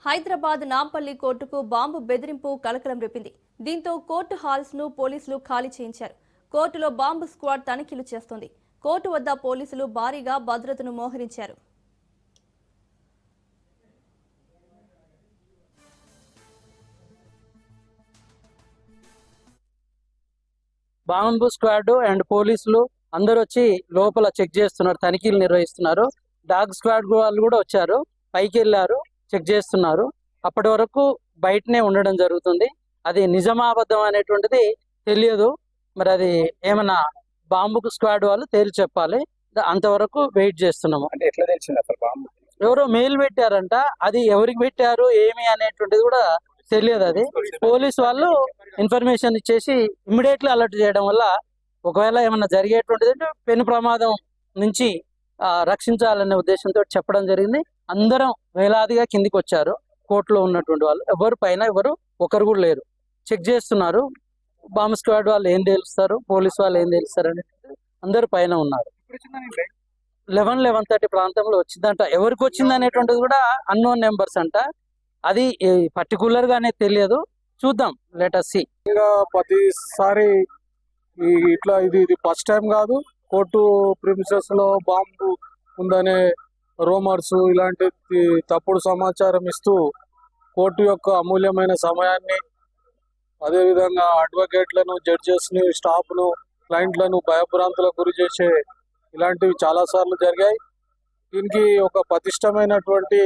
హైదరాబాద్ నాంపల్లి కోర్టుకు బాంబు బెదిరింపు కలకలం రేపింది. దీంతో కోర్టు హాల్స్ ను పోలీసులు ఖాళీ చేయించారు. కోర్టులో బాంబు స్క్వాడ్ తనిఖీలు చేస్తోంది. కోర్టు వద్ద పోలీసులు భారీగా భద్రతను మోహరించారు. బాంబు స్క్వాడ్ అండ్ పోలీసులు అందరూ వచ్చి లోపల చెక్ చేస్తున్నారు, తనిఖీలు నిర్వహిస్తున్నారు. డాగ్ స్క్వాడ్ వాళ్ళు కూడా వచ్చారు, పైకి వెళ్ళారు, చెక్ చేస్తున్నారు. అప్పటి వరకు బయటనే ఉండడం జరుగుతుంది. అది నిజమా అబద్ధం అనేటువంటిది తెలియదు. మరి అది ఏమన్నా బాంబు స్క్వాడ్ వాళ్ళు తేల్చి చెప్పాలి. అంతవరకు వెయిట్ చేస్తున్నాము. అంటే ఎట్లా తెలిసింది అసలు బాంబు? ఎవరో మెయిల్ పెట్టారంట, అది ఎవరికి పెట్టారు ఏమి అనేటువంటిది కూడా తెలియదు. అది పోలీస్ వాళ్ళు ఇన్ఫర్మేషన్ ఇచ్చేసి ఇమ్మీడియట్లీ అలర్ట్ చేయడం వల్ల ఒకవేళ ఏమన్నా జరిగేటువంటిది అంటే పెను ప్రమాదం నుంచి రక్షించాలనే ఉద్దేశంతో చెప్పడం జరిగింది. అందరం వేలాదిగా కిందికి వచ్చారు. కోర్టులో ఉన్నటువంటి వాళ్ళు ఎవరు పైన ఎవరు ఒకరు కూడా లేరు. చెక్ చేస్తున్నారు. బాంబ్ స్క్వాడ్ వాళ్ళు ఏం తెలుస్తారు, పోలీస్ వాళ్ళు ఏం తెలుస్తారు అని అందరు పైన ఉన్నారు. 11:30 ప్రాంతంలో వచ్చిందంట. ఎవరికి వచ్చింది అనేటువంటిది కూడా అన్నోన్ నెంబర్స్ అంట. అది పర్టికులర్ గానే తెలియదు. చూద్దాం, లెట్ us see. ప్రతిసారి ఇట్లా ఇది ఫస్ట్ టైం కాదు. కోర్టు ప్రిమిసెస్ లో బాంబు ఉందనే రూమర్స్, ఇలాంటి తప్పుడు సమాచారం ఇస్తూ కోర్టు యొక్క అమూల్యమైన సమయాన్ని, అదేవిధంగా అడ్వకేట్లను, జడ్జెస్ని, స్టాఫ్ను, క్లయింట్లను భయభ్రాంతులకు గురి చేసే ఇలాంటివి చాలాసార్లు జరిగాయి. దీనికి ఒక పటిష్టమైనటువంటి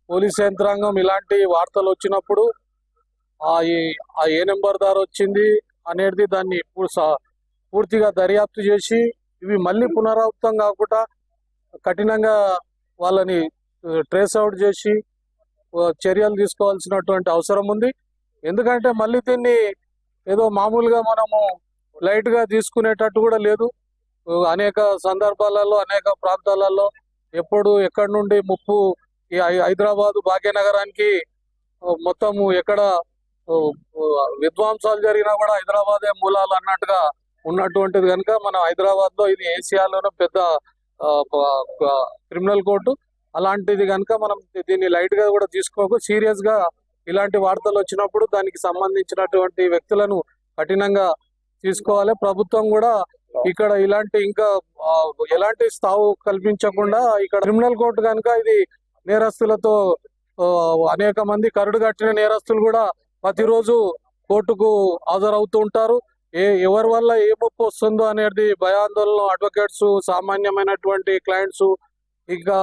పోలీస్ యంత్రాంగం ఇలాంటి వార్తలు వచ్చినప్పుడు ఆ ఏ నెంబర్ దారి వచ్చింది అనేది దాన్ని పూర్తిగా దర్యాప్తు చేసి ఇవి మళ్ళీ పునరావృతం కాకుండా కఠినంగా వాళ్ళని ట్రేస్ అవుట్ చేసి చర్యలు తీసుకోవాల్సినటువంటి అవసరం ఉంది. ఎందుకంటే మళ్ళీ దీన్ని ఏదో మామూలుగా మనము లైట్గా తీసుకునేటట్టు కూడా లేదు. అనేక సందర్భాలలో, అనేక ప్రాంతాలలో ఎప్పుడు ఎక్కడి నుండి ముప్పు ఈ హైదరాబాద్ భాగ్యనగరానికి మొత్తము ఎక్కడ విధ్వంసాలు జరిగినా కూడా హైదరాబాదే మూలాలు అన్నట్టుగా ఉన్నటువంటిది కనుక మన హైదరాబాద్ లో ఇది ఏషియాలోనే పెద్ద క్రిమినల్ కోర్టు. అలాంటిది కనుక మనం దీన్ని లైట్ గా కూడా తీసుకోకు, సీరియస్ గా ఇలాంటి వార్తలు వచ్చినప్పుడు దానికి సంబంధించినటువంటి వ్యక్తులను కఠినంగా తీసుకోవాలి. ప్రభుత్వం కూడా ఇక్కడ ఇలాంటి ఇంకా ఎలాంటి స్థావు కల్పించకుండా ఇక్కడ క్రిమినల్ కోర్టు కనుక ఇది నేరస్తులతో అనేక మంది కరుడు కట్టిన నేరస్తులు కూడా ప్రతిరోజు కోర్టుకు హాజరవుతూ ఉంటారు. ఎవరి వల్ల ఏ ముప్పు వస్తుందో అనేది భయాందోళన అడ్వకేట్స్, సామాన్యమైనటువంటి క్లయింట్స్, ఇంకా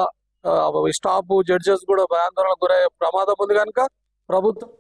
స్టాఫ్, జడ్జెస్ కూడా భయాందోళనకు గురయ్యే ప్రమాదం ఉంది కనుక ప్రభుత్వం